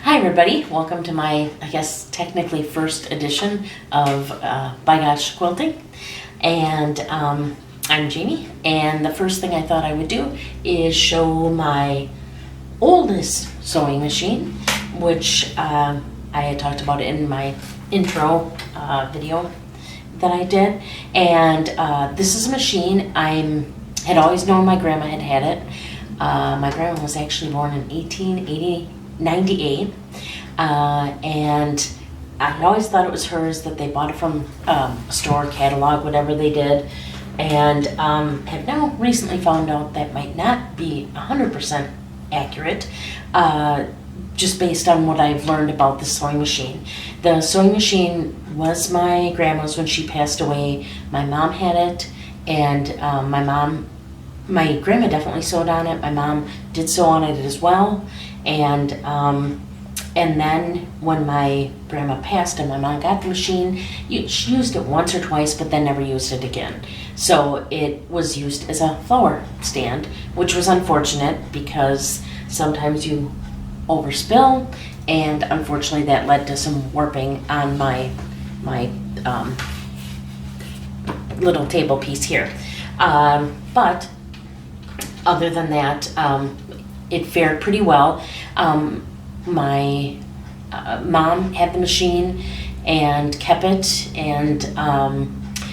Hi everybody, welcome to my, I guess, technically first edition of By Gosh Quilting. And I'm Jamie, and the first thing I thought I would do is show my oldest sewing machine, which I had talked about in my intro video that I did. And this is a machine I had always known my grandma had had it. My grandma was actually born in 1898, and I always thought it was hers, that they bought it from a store, catalog, whatever they did, and have now recently found out that might not be 100% accurate, just based on what I've learned about the sewing machine. The sewing machine was my grandma's when she passed away. My mom had it, and my grandma definitely sewed on it. My mom did sew on it as well. And then when my grandma passed and my mom got the machine, she used it once or twice, but then never used it again. So it was used as a flower stand, which was unfortunate because sometimes you overspill, and unfortunately that led to some warping on my little table piece here. But other than that, it fared pretty well. My mom had the machine and kept it, and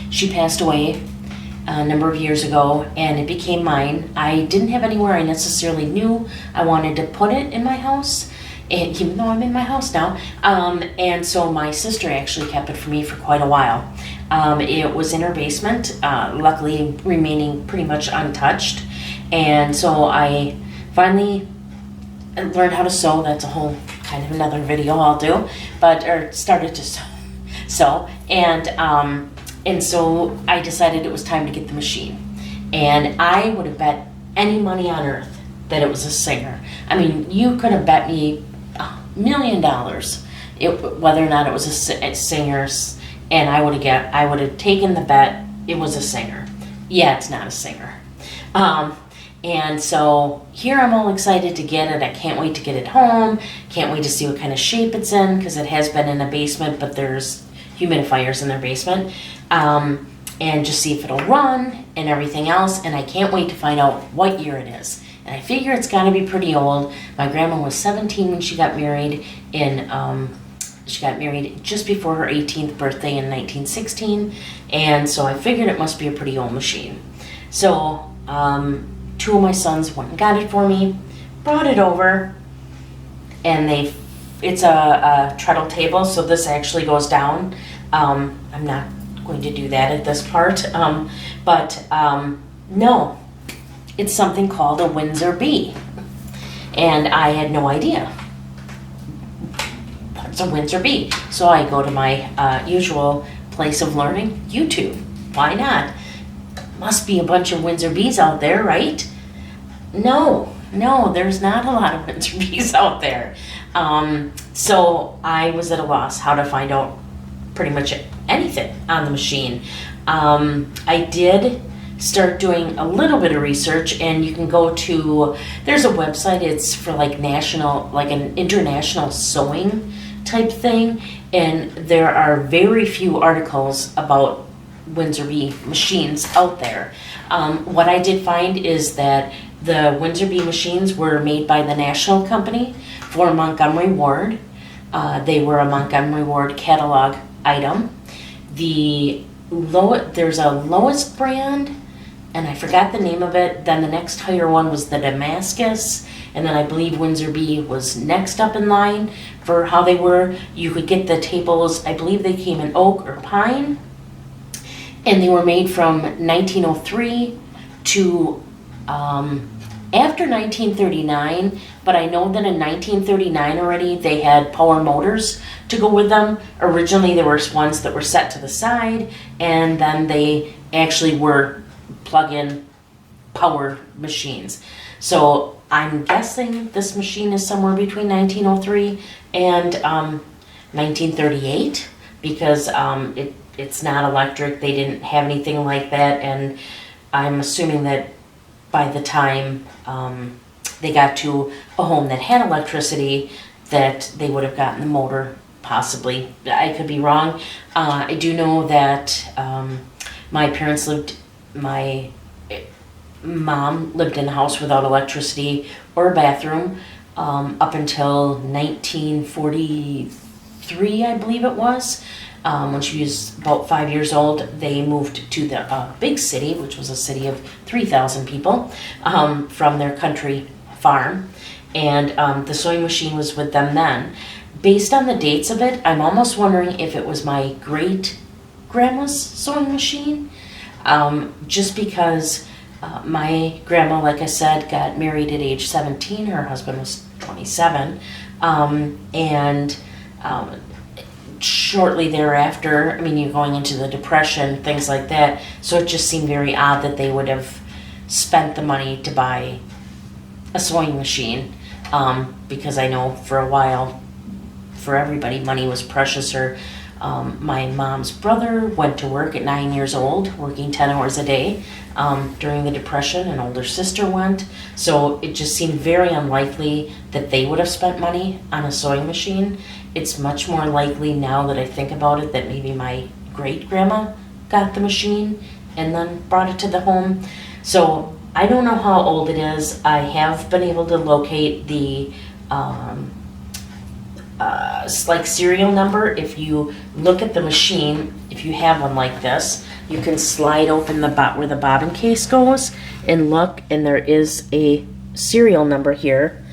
she passed away a number of years ago, and it became mine. I didn't have anywhere I necessarily knew I wanted to put it in my house, and even though I'm in my house now, and so my sister actually kept it for me for quite a while. It was in her basement, luckily remaining pretty much untouched. And so I finally learned how to sew. That's a whole kind of another video I'll do, or started to sew. And so I decided it was time to get the machine. And I would have bet any money on earth that it was a Singer. I mean, you could have bet me $1 million whether or not it was a Singer's, and I would have taken the bet it was a Singer. Yeah, it's not a Singer. And so here I'm all excited to get it. I can't wait to get it home. Can't wait to see what kind of shape it's in, because it has been in a basement, but there's humidifiers in their basement. And just see if it'll run and everything else. And I can't wait to find out what year it is. And I figure it's got to be pretty old. My grandma was 17 when she got married she got married just before her 18th birthday in 1916. And so I figured it must be a pretty old machine. So, two of my sons went and got it for me, brought it over, and it's a treadle table, so this actually goes down. I'm not going to do that at this part, but no, it's something called a Windsor B, and I had no idea. What's a Windsor B? So I go to my usual place of learning, YouTube. Why not? Must be a bunch of Windsor B's out there, right? No, there's not a lot of Windsor B's out there. So I was at a loss how to find out pretty much anything on the machine. I did start doing a little bit of research, and you can go to, there's a website, it's for like an international sewing type thing, and there are very few articles about Windsor B machines out there. What I did find is that the Windsor B machines were made by the national company for Montgomery Ward. They were a Montgomery Ward catalog item. There's a lowest brand, and I forgot the name of it. Then the next higher one was the Damascus, and then I believe Windsor B was next up in line for how they were. You could get the tables, I believe they came in oak or pine, and they were made from 1903 to after 1939, but I know that in 1939 already they had power motors to go with them. Originally there were ones that were set to the side, and then they actually were plug-in power machines. So I'm guessing this machine is somewhere between 1903 and 1938, because it's not electric. They didn't have anything like that, and I'm assuming that by the time they got to a home that had electricity, that they would have gotten the motor, possibly. I could be wrong. I do know that my mom lived in a house without electricity or a bathroom up until 1943, I believe it was. When she was about 5 years old, they moved to the big city, which was a city of 3,000 people, from their country farm. And the sewing machine was with them then. Based on the dates of it, I'm almost wondering if it was my great-grandma's sewing machine, just because my grandma, like I said, got married at age 17. Her husband was 27. And shortly thereafter, I mean, you're going into the Depression, things like that. So it just seemed very odd that they would have spent the money to buy a sewing machine, because I know for a while, for everybody, money was precious. My mom's brother went to work at 9 years old, working 10 hours a day during the Depression. An older sister went. So it just seemed very unlikely that they would have spent money on a sewing machine. It's much more likely now that I think about it that maybe my great-grandma got the machine and then brought it to the home. So I don't know how old it is. I have been able to locate the like serial number. If you look at the machine, if you have one like this, you can slide open where the bobbin case goes and look, and there is a serial number here.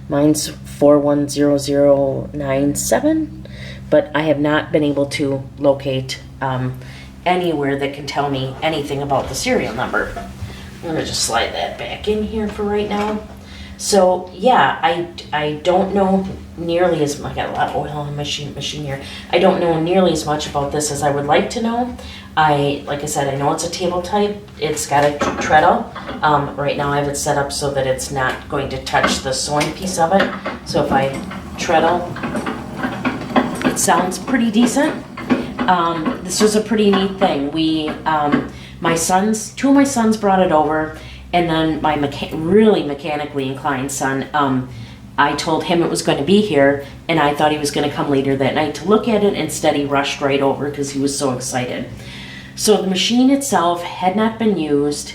Mine's 410097, but I have not been able to locate anywhere that can tell me anything about the serial number. I'm gonna just slide that back in here for right now. So yeah, I don't know nearly as much. I got a lot of oil on the machine here. I don't know nearly as much about this as I would like to know. Like I said, I know it's a table type. It's got a treadle. Right now I have it set up so that it's not going to touch the sewing piece of it. So if I treadle, it sounds pretty decent. This was a pretty neat thing. Two of my sons brought it over, and then my really mechanically inclined son, I told him it was going to be here, and I thought he was going to come later that night to look at it. Instead, he rushed right over because he was so excited. So the machine itself had not been used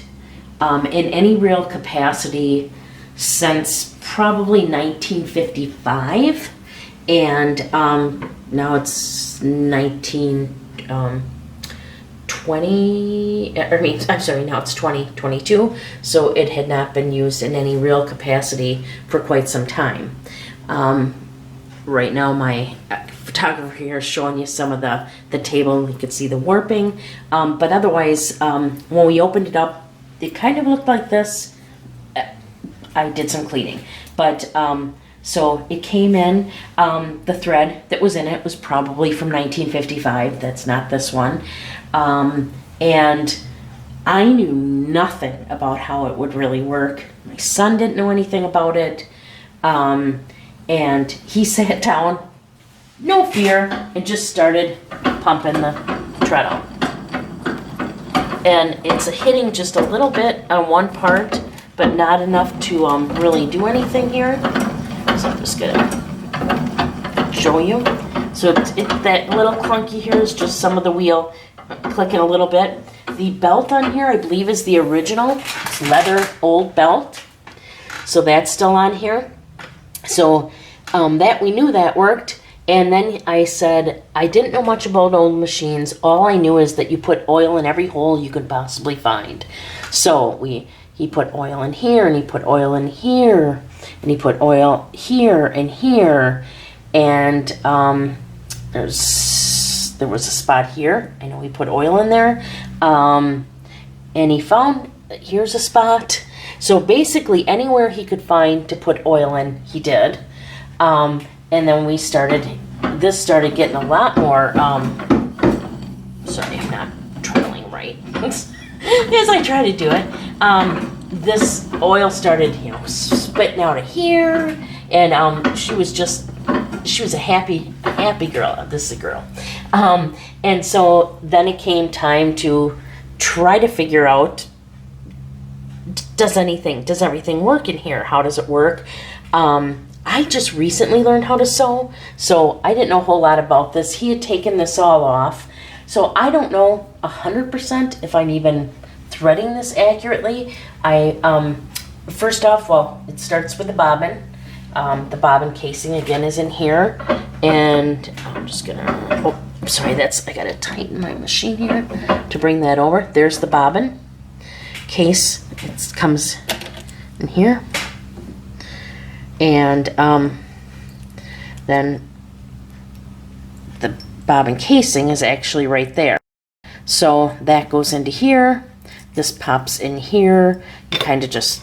in any real capacity since probably 1955, and now it's 2022, so it had not been used in any real capacity for quite some time. Right now my photographer here is showing you some of the table. You could see the warping, but otherwise, when we opened it up, it kind of looked like this. I did some cleaning, but so it came in, the thread that was in it was probably from 1955. That's not this one. And I knew nothing about how it would really work. My son didn't know anything about it. And he sat down, no fear, and just started pumping the treadle. And it's hitting just a little bit on one part, but not enough to really do anything here. So I'm just gonna show you. So that little clunky here is just some of the wheel clicking a little bit. The belt on here, I believe, is the original. It's leather old belt. So that's still on here. So that we knew that worked. And then I said, I didn't know much about old machines. All I knew is that you put oil in every hole you could possibly find. So he put oil in here, and he put oil in here, and he put oil here and here. And there was a spot here. I know he put oil in there. And he found, here's a spot. So basically anywhere he could find to put oil in, he did. And then this started getting a lot more, sorry, I'm not treadling right as I try to do it. This oil started, spitting out of here, and she was a happy girl. This is a girl. And so then it came time to try to figure out, does everything work in here? How does it work? I just recently learned how to sew, so I didn't know a whole lot about this. He had taken this all off, so I don't know 100% if I'm even threading this accurately. First off, well, it starts with the bobbin. The bobbin casing again is in here, and I'm just gonna, oh, sorry, I gotta tighten my machine here to bring that over. There's the bobbin case. It comes in here, and then the bobbin casing is actually right there. So that goes into here. This pops in here. You kind of just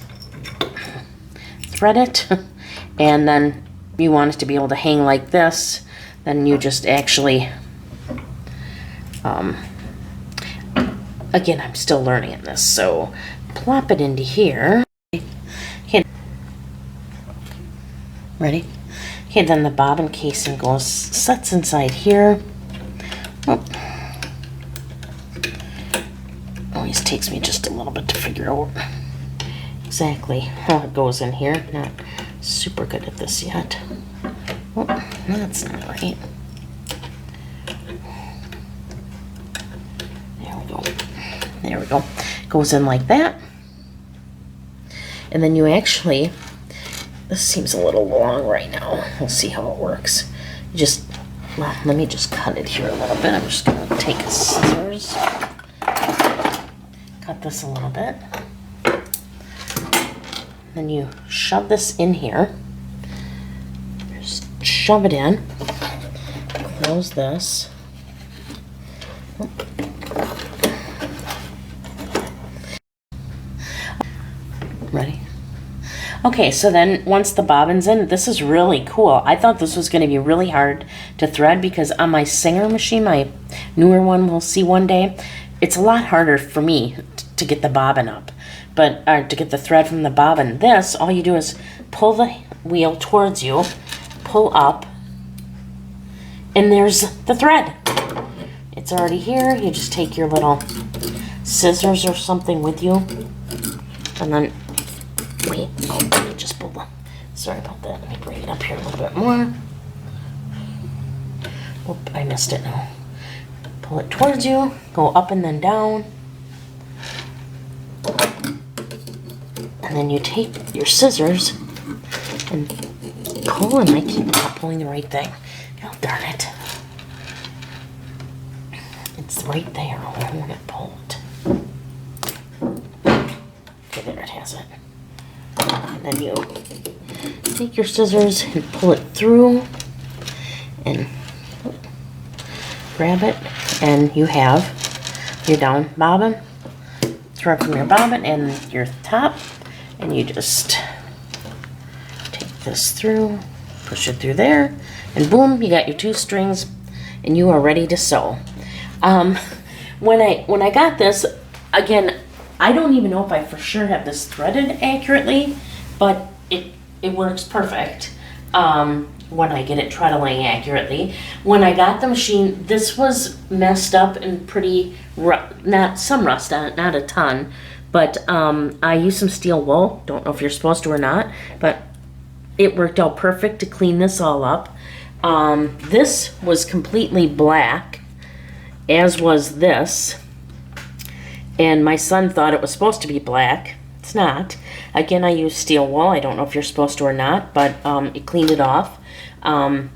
thread it, and then you want it to be able to hang like this. Then you just actually, again, I'm still learning in this, so plop it into here. Okay. Ready? Okay, then the bobbin casing sets inside here. Oh. Always takes me just a little bit to figure out exactly how it goes in here. Not super good at this yet. Oh, that's not right. There we go. There we go. Goes in like that. And then you actually, this seems a little long right now. We'll see how it works. You just, well, let me just cut it here a little bit. I'm just going to take a scissors, cut this a little bit. Then you shove this in here. Just shove it in. Close this. Ready? Okay, so then once the bobbin's in, this is really cool. I thought this was going to be really hard to thread because on my Singer machine, my newer one we'll see one day, it's a lot harder for me to get the bobbin up. But to get the thread from the bobbin. This, all you do is pull the wheel towards you, pull up, and there's the thread. It's already here. You just take your little scissors or something with you, and then, wait, oh, let me just pull the, sorry about that. Let me bring it up here a little bit more. Oop, I missed it now. Pull it towards you, go up and then down. And then you take your scissors and pull, and I keep not pulling the right thing. Oh, darn it. It's right there. I want it pulled. Okay, there it has it. And then you take your scissors and pull it through and grab it, and you have your down bobbin, thread from your bobbin and your top. And you just take this through, push it through there, and boom, you got your 2 strings, and you are ready to sew. When I got this, again, I don't even know if I for sure have this threaded accurately, but it works perfect when I get it treadling accurately. When I got the machine, this was messed up and pretty, not some rust on it, not a ton. But I used some steel wool. Don't know if you're supposed to or not, but it worked out perfect to clean this all up. This was completely black, as was this. And my son thought it was supposed to be black. It's not. Again, I used steel wool. I don't know if you're supposed to or not, but it cleaned it off. And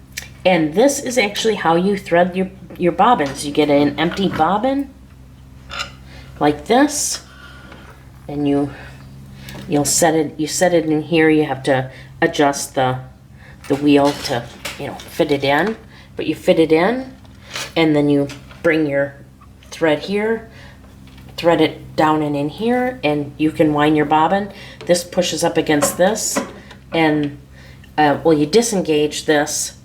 this is actually how you thread your bobbins. You get an empty bobbin like this. And you'll set it. You set it in here. You have to adjust the wheel to fit it in. But you fit it in, and then you bring your thread here, thread it down and in here, and you can wind your bobbin. This pushes up against this, and well, you disengage this,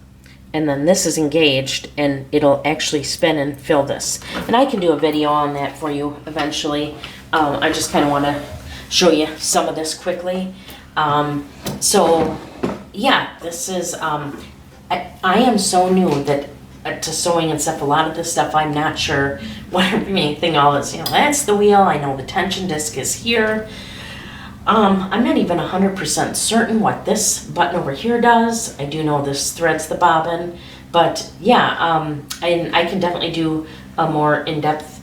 and then this is engaged, and it'll actually spin and fill this. And I can do a video on that for you eventually. I just kind of want to show you some of this quickly. So yeah, this is, I am so new that to sewing and stuff. A lot of this stuff I'm not sure what anything all is. That's the wheel. I know the tension disc is here. I'm not even 100% certain what this button over here does. I do know this threads the bobbin, but yeah, and I can definitely do a more in-depth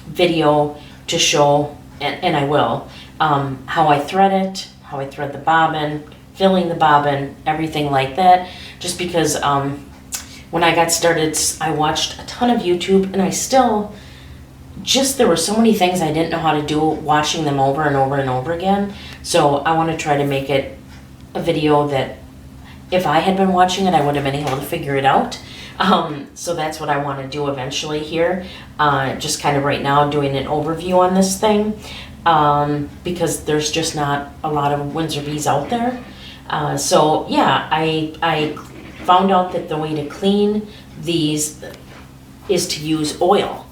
video to show, and I will, how I thread it, how I thread the bobbin, filling the bobbin, everything like that, just because when I got started, I watched a ton of YouTube, and I still there were so many things I didn't know how to do, watching them over and over and over again. So I want to try to make it a video that if I had been watching it, I would have been able to figure it out. So that's what I want to do eventually here. Just kind of right now doing an overview on this thing, because there's just not a lot of Windsor B's out there. So yeah, I found out that the way to clean these is to use oil.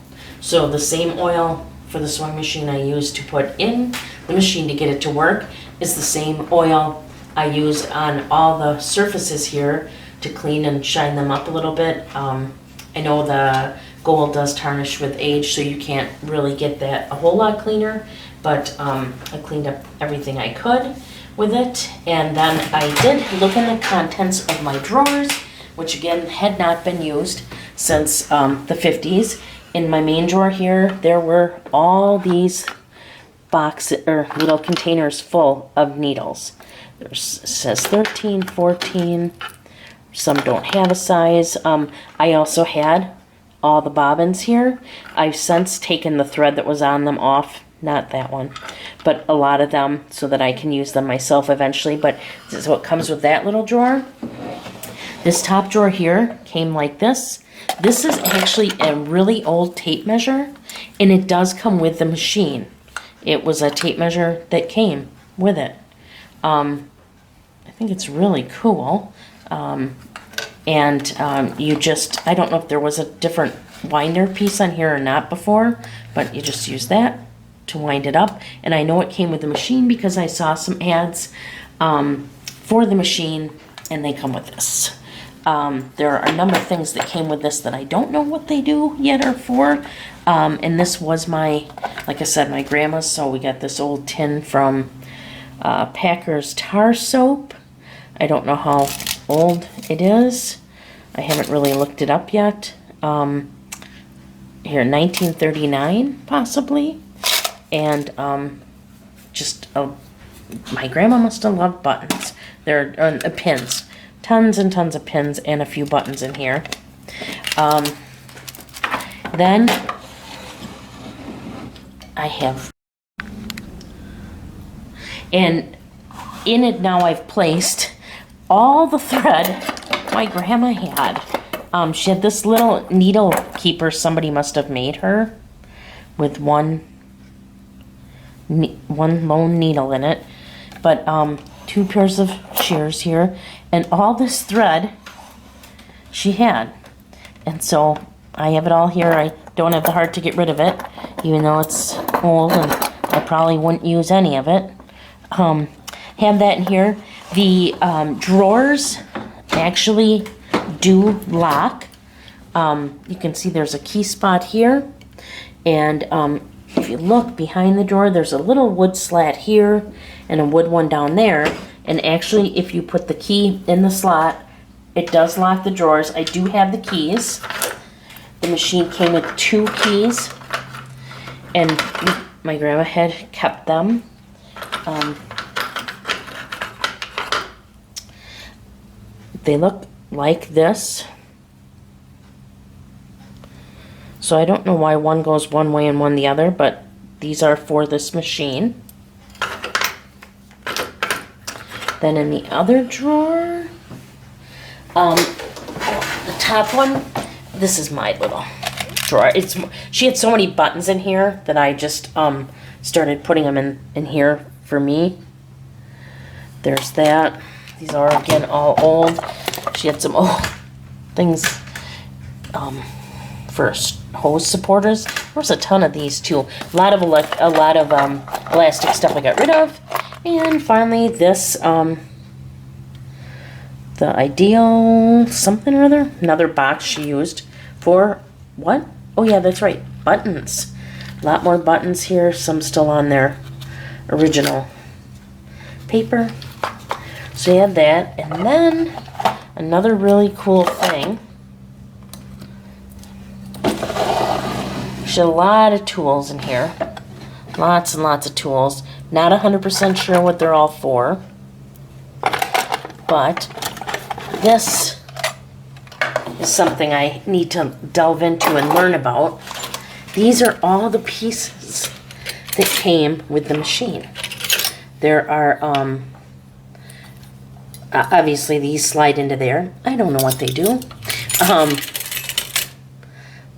So the same oil for the sewing machine I use to put in the machine to get it to work is the same oil I use on all the surfaces here to clean and shine them up a little bit. I know the gold does tarnish with age, so you can't really get that a whole lot cleaner, but I cleaned up everything I could with it. And then I did look in the contents of my drawers, which again had not been used since the 50s. In my main drawer here, there were all these boxes or little containers full of needles. It says 13, 14. Some don't have a size. I also had all the bobbins here. I've since taken the thread that was on them off. Not that one, but a lot of them, so that I can use them myself eventually. But this is what comes with that little drawer. This top drawer here came like this. This is actually a really old tape measure, and it does come with the machine. It was a tape measure that came with it. I think it's really cool. You just, I don't know if there was a different winder piece on here or not before, but you just use that to wind it up. And I know it came with the machine because I saw some ads for the machine, and they come with this. There are a number of things that came with this that I don't know what they do yet or for. And this was my, like I said, my grandma's. So we got this old tin from Packer's tar soap. I don't know how old it is. I haven't really looked it up yet. Here, 1939 possibly. And my grandma must have loved buttons. There are pins. Tons and tons of pins and a few buttons in here. Then I have, and in it now I've placed all the thread my grandma had. She had this little needle keeper somebody must have made her with one lone needle in it. But 2 pairs of shears here, and all this thread she had. And so I have it all here. I don't have the heart to get rid of it, even though it's old and I probably wouldn't use any of it. Have that in here. The drawers actually do lock. You can see there's a key spot here, and if you look behind the drawer, there's a little wood slat here and a wood one down there. And actually, if you put the key in the slot, it does lock the drawers. I do have the keys. The machine came with 2 keys, and my grandma had kept them. They look like this. So I don't know why one goes one way and one the other, but these are for this machine. Then in the other drawer, the top one, this is my little drawer. She had so many buttons in here that I just started putting them in here for me. There's that. These are again all old. She had some old things for hose supporters. There was a ton of these too. A lot of elastic stuff I got rid of. And finally this, the Ideal something or other. Another box she used for what? Oh yeah, that's right, buttons. A lot more buttons here. Some still on their original paper. So you have that, and then another really cool thing. There's a lot of tools in here. Lots and lots of tools. Not 100% sure what they're all for. But this is something I need to delve into and learn about. These are all the pieces that came with the machine. There are, obviously these slide into there. I don't know what they do.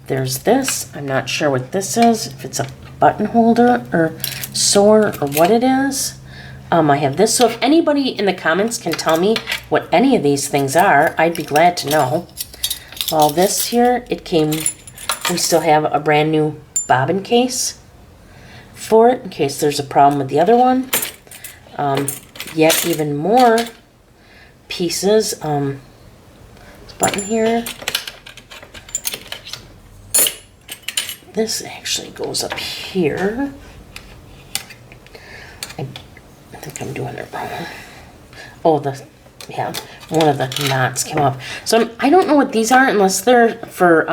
There's this. I'm not sure what this is. If it's a button holder or sewer or what it is. I have this. So if anybody in the comments can tell me what any of these things are, I'd be glad to know. All this here, it came, we still have a brand new bobbin case for it in case there's a problem with the other one. Yet even more pieces. This button here. This actually goes up here. I think I'm doing it wrong. Oh, yeah, one of the knots came off. So I don't know what these are unless they're for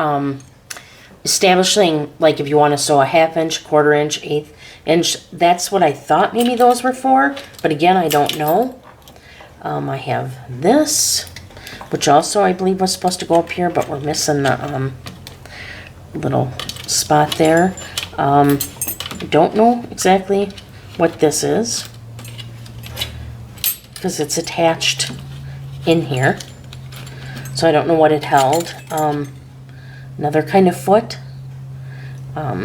establishing, like if you want to sew a 1/2 inch, 1/4 inch, 1/8 inch. That's what I thought maybe those were for. But again, I don't know. I have this, which also I believe was supposed to go up here, but we're missing the little spot there. I don't know exactly what this is because it's attached in here, so I don't know what it held. Another kind of foot.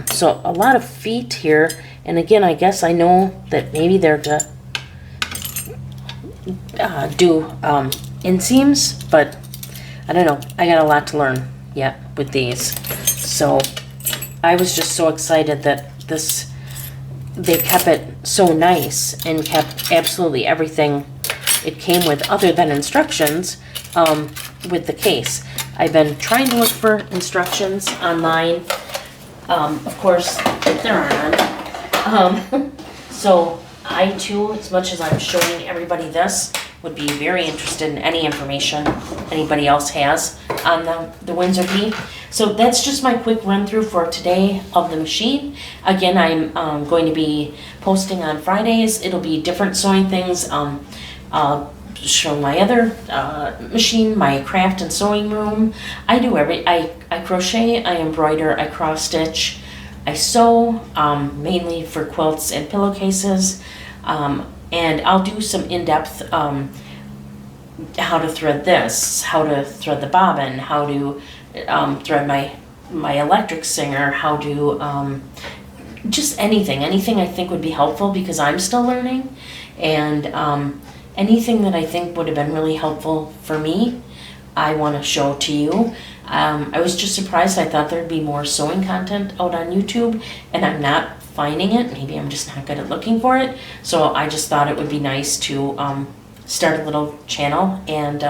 So a lot of feet here, and again, I guess I know that maybe they're to do inseams, but I don't know. I got a lot to learn yet with these. So I was just so excited that they kept it so nice and kept absolutely everything it came with other than instructions with the case. I've been trying to look for instructions online. Of course, there are none. So I too, as much as I'm showing everybody this, would be very interested in any information anybody else has on the Windsor B. So that's just my quick run through for today of the machine. Again, I'm going to be posting on Fridays. It'll be different sewing things. I'll show my other machine, my craft and sewing room. I do I crochet, I embroider, I cross stitch, I sew, mainly for quilts and pillowcases. And I'll do some in-depth how to thread this, how to thread the bobbin, how to thread my electric singer, how to just anything I think would be helpful because I'm still learning, and anything that I think would have been really helpful for me, I want to show to you. I was just surprised. I thought there'd be more sewing content out on YouTube, and I'm not finding it. Maybe I'm just not good at looking for it. So I just thought it would be nice to start a little channel and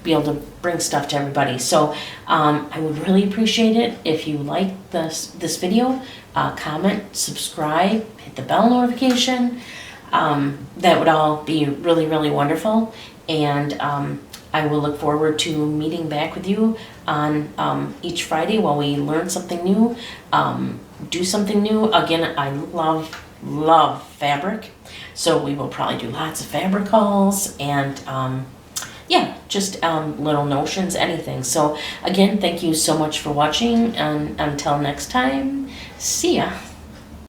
be able to bring stuff to everybody. So I would really appreciate it if you like this video. Comment, subscribe, hit the bell notification. That would all be really, really wonderful. And I will look forward to meeting back with you on each Friday while we learn something new, do something new. Again, I love fabric, so we will probably do lots of fabric hauls and yeah, just little notions, anything. So again, thank you so much for watching, and until next time, see ya.